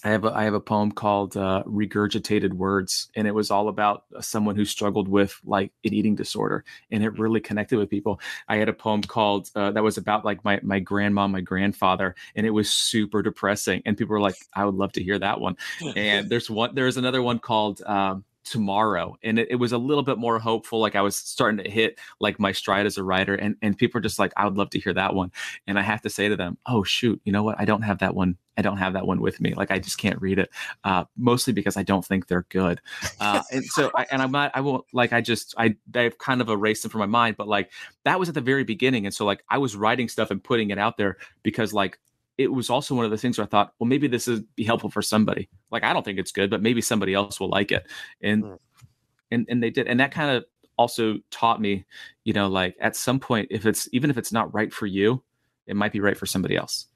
I have a poem called Regurgitated Words, and it was all about someone who struggled with like an eating disorder, and it really connected with people. I had a poem called that was about like my grandma, my grandfather, and it was super depressing. And people were like, I would love to hear that one. And there's another one called Tomorrow, and it was a little bit more hopeful. Like I was starting to hit like my stride as a writer, and people are just like, I would love to hear that one. And I have to say to them, oh shoot, you know what? I don't have that one with me. Like I just can't read it, mostly because I don't think they're good. And so, I've kind of erased them from my mind, but like that was at the very beginning. And so like I was writing stuff and putting it out there because like, it was also one of the things where I thought, well, maybe this would be helpful for somebody. Like, I don't think it's good, but maybe somebody else will like it. And they did. And that kind of also taught me, like at some point, even if it's not right for you, it might be right for somebody else.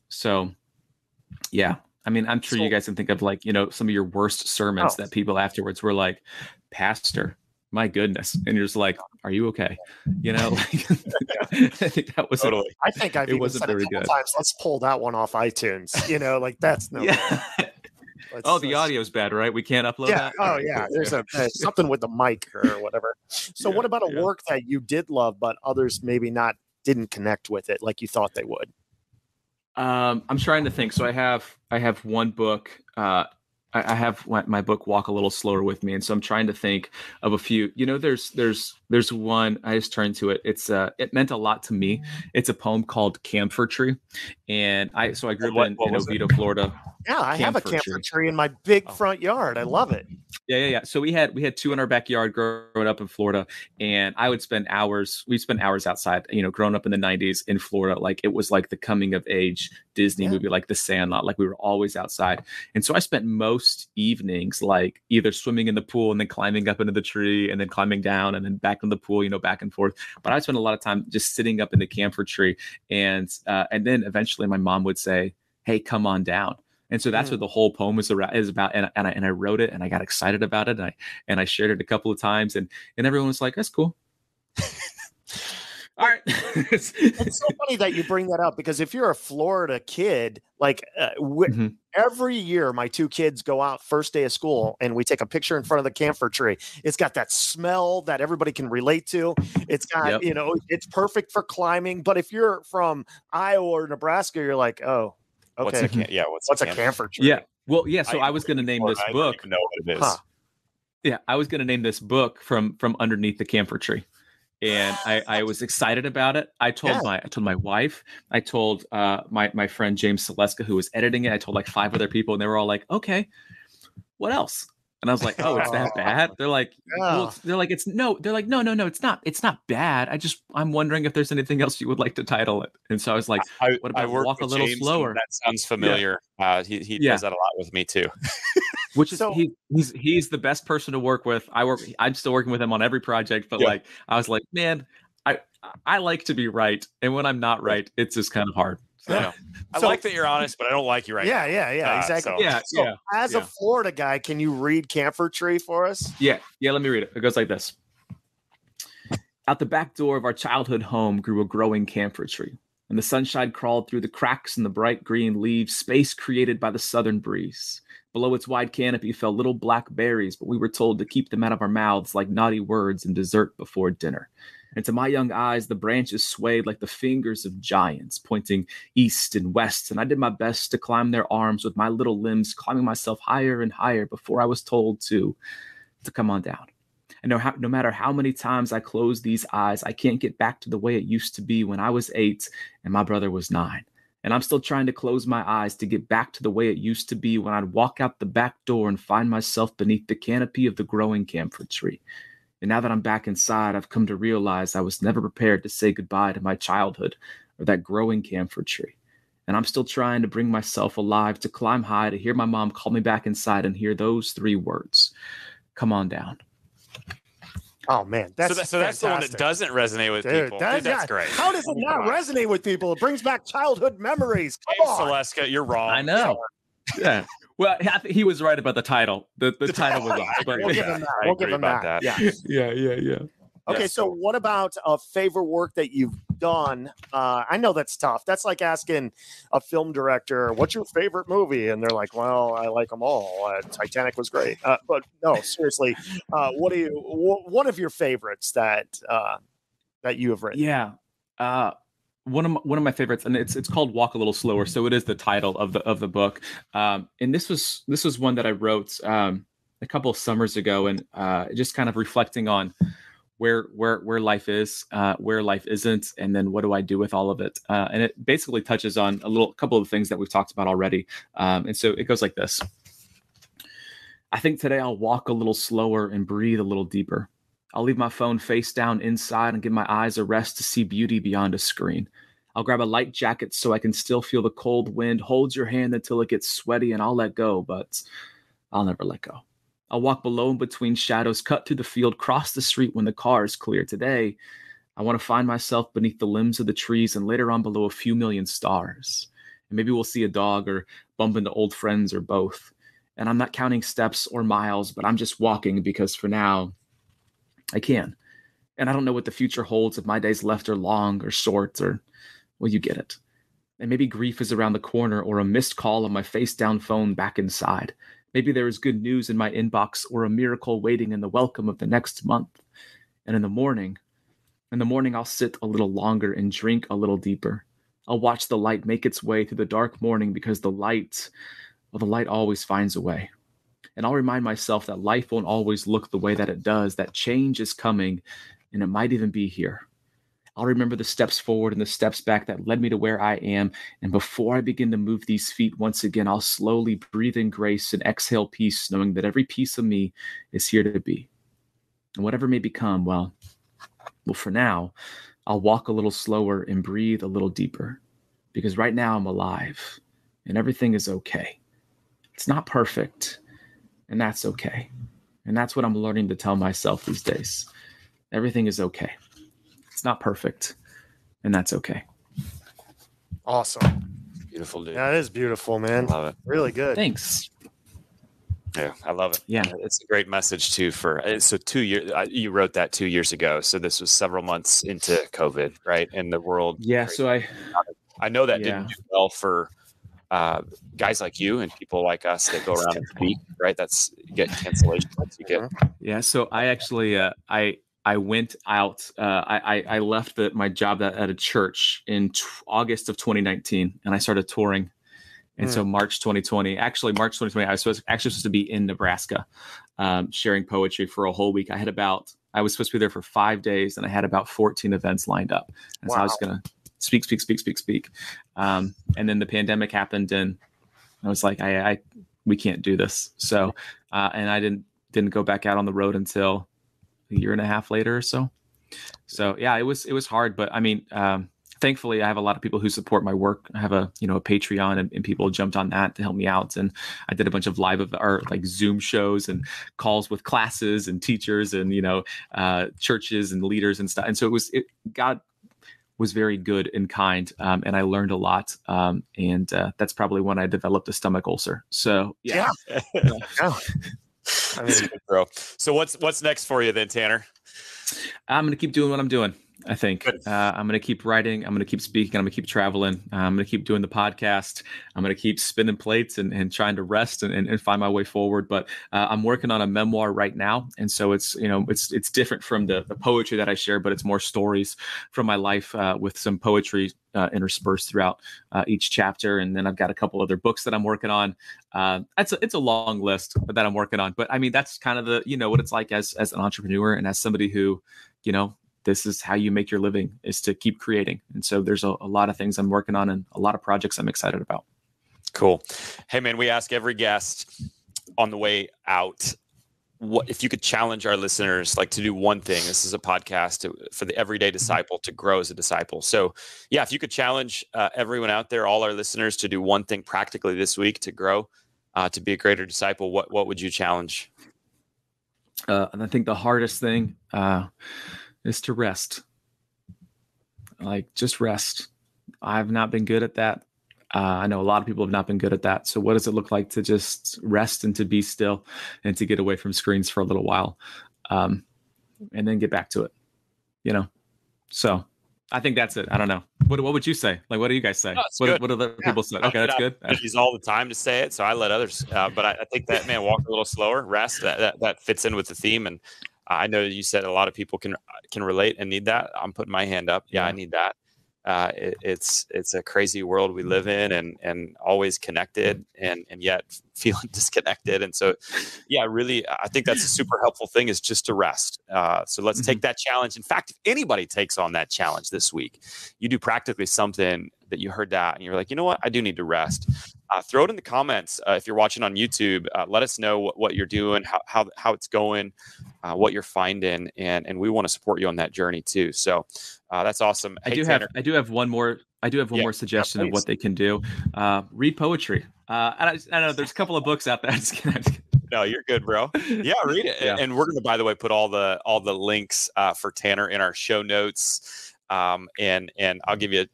So yeah, I mean, I'm sure you guys can think of like, some of your worst sermons that people afterwards were like, Pastor, my goodness. And you're just like, are you okay? I think that was totally. I think I've even said a couple times, let's pull that one off iTunes. Like that's no. Yeah. The audio's bad, right? We can't upload that. Oh yeah. There's something with the mic or whatever. So what about a work that you did love, but others maybe didn't connect with it like you thought they would? I'm trying to think. So I have one book. I have my book Walk a Little Slower with Me, and so I'm trying to think of a few. There's one I just turned to it. It meant a lot to me. It's a poem called Camphor Tree, and I grew up in Oviedo, Florida. Yeah, I have a camphor tree in my big front yard. I love it. Yeah. So we had 2 in our backyard growing up in Florida, and I would spend hours. We spent hours outside. Growing up in the '90s in Florida, like it was like the coming of age Disney movie, like The Sandlot. Like we were always outside, and so I spent most evenings like either swimming in the pool and then climbing up into the tree and then climbing down and then back in the pool, back and forth. But I spent a lot of time just sitting up in the camphor tree, and then eventually my mom would say, "Hey, come on down." And so that's what the whole poem is about. And I wrote it, and I got excited about it, and I shared it a couple of times, and everyone was like, "That's cool." All right. It's so funny that you bring that up, because if you're a Florida kid, like every year my two kids go out first day of school and we take a picture in front of the camphor tree. It's got that smell that everybody can relate to. It's got, it's perfect for climbing. But if you're from Iowa or Nebraska, you're like, oh, okay. What's a camphor tree? Yeah. Well, yeah. So I was going to name this book. I don't even know what it is. Yeah, I was going to name this book from underneath the camphor tree, and I was excited about it. I told my wife, I told my friend James Seleska, who was editing it. I told like 5 other people, and they were all like, "Okay, what else?" And I was like, "Oh, it's that bad?" They're like, "No, no, it's not. It's not bad. I'm wondering if there's anything else you would like to title it." And so I was like, "What about Walk a Little Slower?" That sounds familiar. Yeah. He does that a lot with me too. Which is he's the best person to work with. I'm still working with him on every project, but like I was like, man, I like to be right, and when I'm not right, it's just kind of hard. So I like that you're honest, but I don't like you right now. Yeah, exactly. So as a Florida guy, can you read Camphor Tree for us? Yeah, let me read it. It goes like this. Out the back door of our childhood home grew a growing camphor tree, and the sunshine crawled through the cracks in the bright green leaves, space created by the southern breeze. Below its wide canopy fell little black berries, but we were told to keep them out of our mouths like naughty words and dessert before dinner. And to my young eyes, the branches swayed like the fingers of giants, pointing east and west, and I did my best to climb their arms with my little limbs, climbing myself higher and higher before I was told to come on down. And no matter how many times I close these eyes, I can't get back to the way it used to be when I was 8 and my brother was 9. And I'm still trying to close my eyes to get back to the way it used to be when I'd walk out the back door and find myself beneath the canopy of the growing camphor tree. And now that I'm back inside, I've come to realize I was never prepared to say goodbye to my childhood or that growing camphor tree. And I'm still trying to bring myself alive to climb high, to hear my mom call me back inside and hear those 3 words. Come on down. Oh man, that's the one that doesn't resonate with people. That's great. How does it not resonate with people? It brings back childhood memories. Come on, Seleska, you're wrong. I know. Yeah. Well, I think he was right about the title. The title was off. But we'll give him that. We'll give him that. Yeah. Okay, so what about a favorite work that you've done? I know that's tough. That's like asking a film director, what's your favorite movie? And they're like, well, I like them all. Titanic was great. But no, seriously, one of your favorites that you have written? Yeah. One of my favorites, and it's called Walk a Little Slower. So it is the title of the book. And this was one that I wrote a couple of summers ago, and just kind of reflecting on where life is, where life isn't, and then what do I do with all of it? And it basically touches on a couple of things that we've talked about already. And so it goes like this. I think today I'll walk a little slower and breathe a little deeper. I'll leave my phone face down inside and give my eyes a rest to see beauty beyond a screen. I'll grab a light jacket so I can still feel the cold wind. Hold your hand until it gets sweaty and I'll let go, but I'll never let go. I'll walk below and between shadows, cut through the field, cross the street when the car is clear. Today, I want to find myself beneath the limbs of the trees and later on below a few million stars. And maybe we'll see a dog or bump into old friends or both. And I'm not counting steps or miles, but I'm just walking because for now, I can. And I don't know what the future holds, if my days left are long or short or, well, you get it. And maybe grief is around the corner or a missed call on my face down phone back inside. Maybe there is good news in my inbox or a miracle waiting in the welcome of the next month. And in the morning, I'll sit a little longer and drink a little deeper. I'll watch the light make its way through the dark morning because the light always finds a way. And I'll remind myself that life won't always look the way that it does, that change is coming, and it might even be here. I'll remember the steps forward and the steps back that led me to where I am. And before I begin to move these feet once again, I'll slowly breathe in grace and exhale peace, knowing that every piece of me is here to be. And whatever may become, well, for now, I'll walk a little slower and breathe a little deeper. Because right now I'm alive and everything is okay. It's not perfect, and that's okay. And that's what I'm learning to tell myself these days. Everything is okay. It's not perfect, and that's okay. Awesome. Beautiful, dude. That is beautiful, man. Love it. Really good. Thanks. Yeah, I love it. Yeah. It's a great message too so 2 years, you wrote that 2 years ago. So this was several months into COVID, right? And the world. Yeah. So I know that didn't do well for guys like you and people like us that go around and speak, right? That's get cancellation. You get. Yeah. So I actually, I went out. I left my job at a church in August of 2019, and I started touring. And so March 2020, I was supposed to be in Nebraska, sharing poetry for a whole week. I was supposed to be there for 5 days, and I had about 14 events lined up. And so I was going to speak. And then the pandemic happened, and I was like, we can't do this. So, and I didn't go back out on the road until a year and a half later or so. So yeah, it was hard, but I mean, thankfully I have a lot of people who support my work. I have a Patreon and people jumped on that to help me out. And I did a bunch of like Zoom shows and calls with classes and teachers and, churches and leaders and stuff. And so God was very good and kind. And I learned a lot. And that's probably when I developed a stomach ulcer. So yeah. I mean, bro. So what's next for you then, Tanner? I'm going to keep doing what I'm doing. I think I'm going to keep writing. I'm going to keep speaking. I'm going to keep traveling. I'm going to keep doing the podcast. I'm going to keep spinning plates and trying to rest and find my way forward. But I'm working on a memoir right now. And so it's different from the poetry that I share, but it's more stories from my life with some poetry interspersed throughout each chapter. And then I've got a couple other books that I'm working on. It's a long list that I'm working on. But I mean, that's kind of what it's like as an entrepreneur and as somebody who, this is how you make your living, is to keep creating. And so there's a lot of things I'm working on and a lot of projects I'm excited about. Cool. Hey man, we ask every guest on the way out, what if you could challenge our listeners, like to do one thing. This is a podcast for the everyday disciple to grow as a disciple. So yeah, if you could challenge everyone out there, all our listeners, to do one thing practically this week to grow, to be a greater disciple, what would you challenge? And I think the hardest thing, is to rest. Like, just rest. I've not been good at that. I know a lot of people have not been good at that. So what does it look like to just rest and to be still and to get away from screens for a little while, and then get back to it, So I think that's it. I don't know. What would you say? Like, what do you guys say? What do other people say? Okay, that's good. I use all the time to say it, so I let others. But I think that, man, walk a little slower, rest. That fits in with the theme. And I know you said a lot of people can relate and need that. I'm putting my hand up. Yeah, I need that. It's a crazy world we live in, and always connected, and yet feeling disconnected. And so, yeah, really, I think that's a super helpful thing, is just to rest. So let's take that challenge. In fact, if anybody takes on that challenge this week, you do practically something that you heard that and you're like, you know what, I do need to rest. Throw it in the comments. If you're watching on YouTube, let us know what you're doing, how it's going, what you're finding, and we want to support you on that journey too. So that's awesome. I do have one more suggestion of what they can do. Read poetry. I know there's a couple of books out there. No, you're good, bro. Yeah, read it. Yeah. And we're going to, by the way, put all the links for Tanner in our show notes. And I'll give you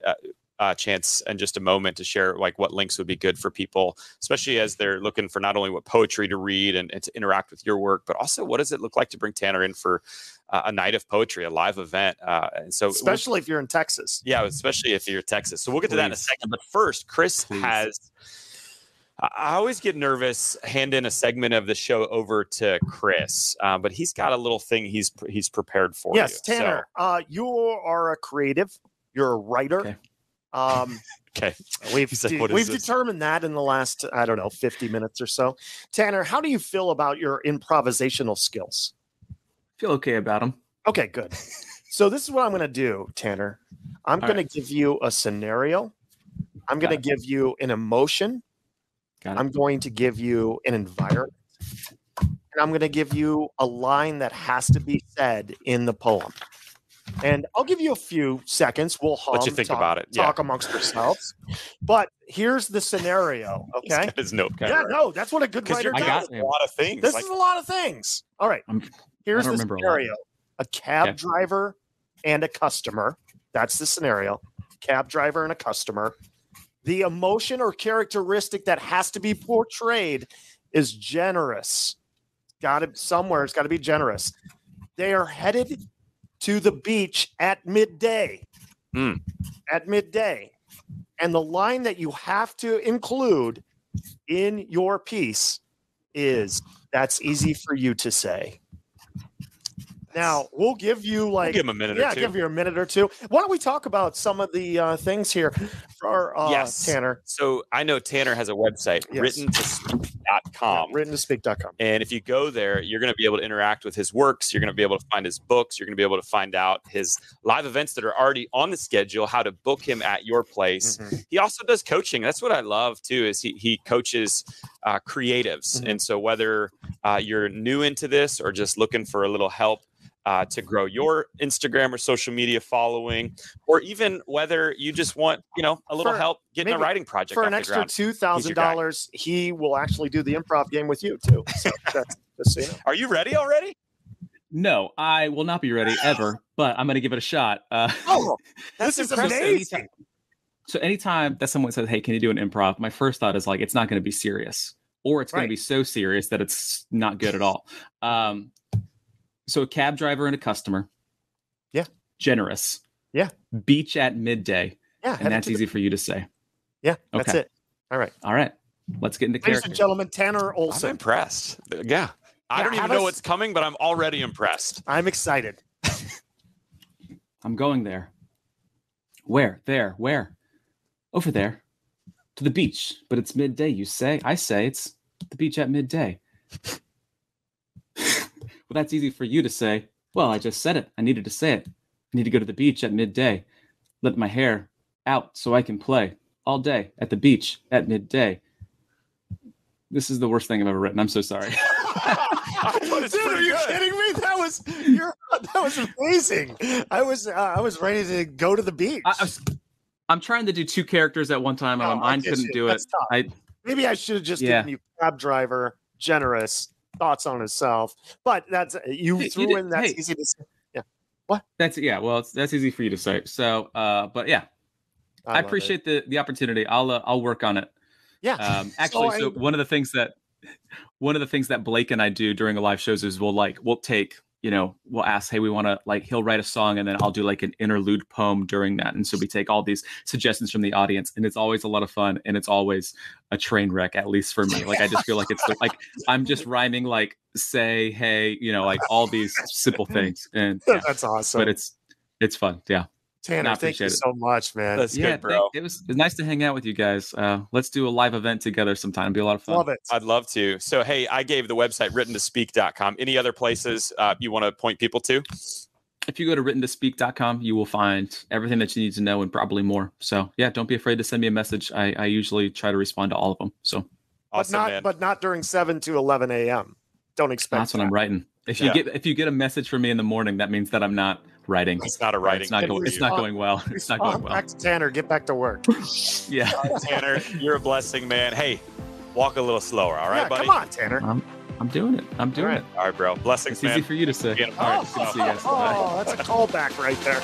a chance in just a moment to share like what links would be good for people, especially as they're looking for not only what poetry to read and to interact with your work, but also what does it look like to bring Tanner in for a night of poetry, a live event. And so especially if you're in Texas. Yeah, especially if you're in Texas. So we'll get to that in a second. But first, Chris has... I always get nervous handing a segment of the show over to Chris, but he's got a little thing he's prepared for you. Yes, Tanner, you are a creative. You're a writer. Okay. Okay. We've determined that in the last, 50 minutes or so. Tanner, how do you feel about your improvisational skills? Feel okay about them. Okay, good. So this is what I'm going to do, Tanner. I'm going to give you a scenario. I'm going to give you an emotion. I'm going to give you an environment. And I'm going to give you a line that has to be said in the poem. And I'll give you a few seconds. We'll let you think about it. Talk amongst ourselves. But here's the scenario, okay? His notepad. Yeah, no, that's what a good writer does. I got a lot of things. This is a lot of things. All right. Here's the scenario. A cab driver and a customer. That's the scenario. Cab driver and a customer. The emotion or characteristic that has to be portrayed is generous. Somewhere it's got to be generous. They are headed to the beach at midday. At midday. And the line that you have to include in your piece is, "That's easy for you to say." Now, we'll give you give him a minute or two. give you a minute or two. Why don't we talk about some of the things here for Tanner? So I know Tanner has a website, writtentospeak.com. Writtentospeak.com. And if you go there, you're going to be able to interact with his works. You're going to be able to find his books. You're going to be able to find out his live events that are already on the schedule, how to book him at your place. He also does coaching. That's what I love, too, is he coaches creatives. And so whether you're new into this or just looking for a little help to grow your Instagram or social media following, or even whether you just want, a little help getting a writing project for an extra $2,000, he will actually do the improv game with you too. So that's Are you ready already? No, I will not be ready ever, but I'm going to give it a shot. This is amazing. So anytime that someone says, "Hey, can you do an improv?" my first thought is like, it's not going to be serious, or it's going to be so serious that it's not good at all. So a cab driver and a customer. Yeah. Generous. Yeah. Beach at midday. Yeah. And that's easy for you to say. Yeah. That's it. All right. Let's get into Ladies character. and gentlemen, Tanner Olson. I'm impressed. Yeah. I don't even know what's coming, but I'm already impressed. I'm excited. I'm going there. Where? There. Where? Over there. To the beach. But it's midday, you say. I say it's the beach at midday. Well, that's easy for you to say. Well, I just said it. I needed to say it. I need to go to the beach at midday. Let my hair out so I can play all day at the beach at midday. This is the worst thing I've ever written. I'm so sorry. Dude, are you kidding me? That was amazing. I was ready to go to the beach. I'm trying to do two characters at one time. My mind couldn't do it. Maybe I should have just given you cab driver, generous, thoughts on himself, but that's threw in. That's easy to say. Yeah. What? That's easy for you to say. So, but yeah, I appreciate the opportunity. I'll work on it. Yeah. Actually, so one of the things that Blake and I do during a live shows is we'll take, we'll ask, hey, we want to he'll write a song and then I'll do like an interlude poem during that. And so we take all these suggestions from the audience and it's always a lot of fun and it's always a train wreck, at least for me. I just feel like it's I'm just rhyming say, hey, all these simple things. And that's awesome. But it's fun. Yeah. Tanner, thank you so much, man. That's good, bro. It was nice to hang out with you guys. Let's do a live event together sometime. It'd be a lot of fun. Love it. I'd love to. So, hey, I gave the website writtentospeak.com. Any other places you want to point people to? If you go to writtentospeak.com, you will find everything that you need to know and probably more. So, yeah, don't be afraid to send me a message. I usually try to respond to all of them. So, awesome, but not during 7 to 11 a.m. Don't expect that's what I'm writing. If you get a message from me in the morning, that means that I'm not writing. It's not a writing. It's not going well. It's not going well. Back to Tanner. Get back to work. Yeah. Tanner, you're a blessing, man. Hey, walk a little slower. All right, buddy? Come on, Tanner. I'm doing it. I'm doing it. All right, bro. Blessings, it's man. Easy for you to say. All right. See you guys. Oh, that's a callback right there.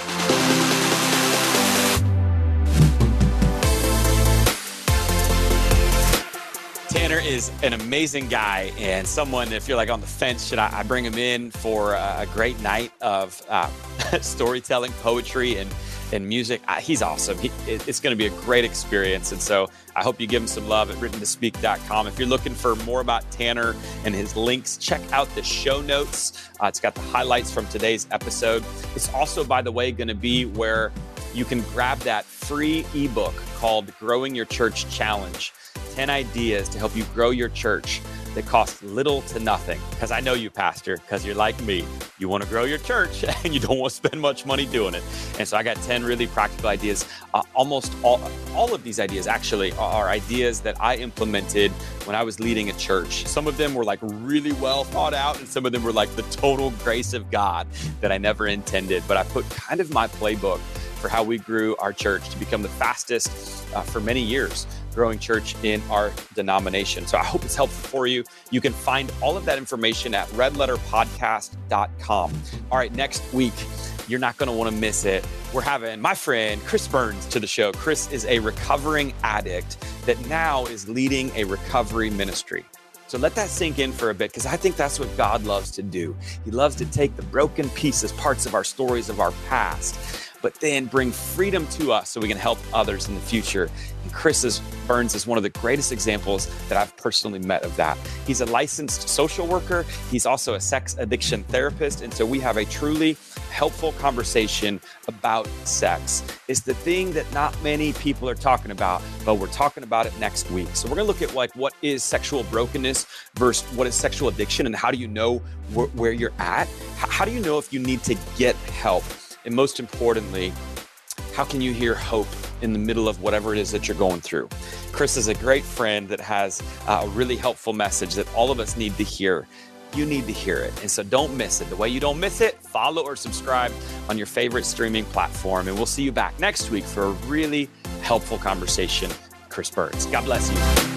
Tanner is an amazing guy and someone, if you're on the fence, should I bring him in for a great night of storytelling, poetry, and music? He's awesome. It's going to be a great experience. And so I hope you give him some love at writtentospeak.com. If you're looking for more about Tanner and his links, check out the show notes. It's got the highlights from today's episode. It's also, by the way, going to be where you can grab that free ebook called Growing Your Church Challenge. 10 ideas to help you grow your church that cost little to nothing. Because I know you, Pastor, because you're like me. You want to grow your church and you don't want to spend much money doing it. And so I got 10 really practical ideas. Almost all of these ideas actually are ideas that I implemented when I was leading a church. Some of them were really well thought out, and some of them were the total grace of God that I never intended. But I put kind of my playbook for how we grew our church to become the fastest for many years growing church in our denomination. So I hope it's helpful for you. You can find all of that information at redletterpodcast.com. All right, next week, you're not going to want to miss it. We're having my friend Chris Burns to the show. Chris is a recovering addict that now is leading a recovery ministry. So let that sink in for a bit, because I think that's what God loves to do. He loves to take the broken pieces, parts of our stories of our past, but then bring freedom to us so we can help others in the future. And Chris Burns is one of the greatest examples that I've personally met of that. He's a licensed social worker. He's also a sex addiction therapist. And so we have a truly helpful conversation about sex. It's the thing that not many people are talking about, but we're talking about it next week. So we're going to look at like what is sexual brokenness versus what is sexual addiction, and how do you know where you're at? How do you know if you need to get help? And most importantly, how can you hear hope in the middle of whatever it is that you're going through? Chris is a great friend that has a really helpful message that all of us need to hear. You need to hear it. And so don't miss it. The way you don't miss it, follow or subscribe on your favorite streaming platform. And we'll see you back next week for a really helpful conversation with Chris Burns. God bless you.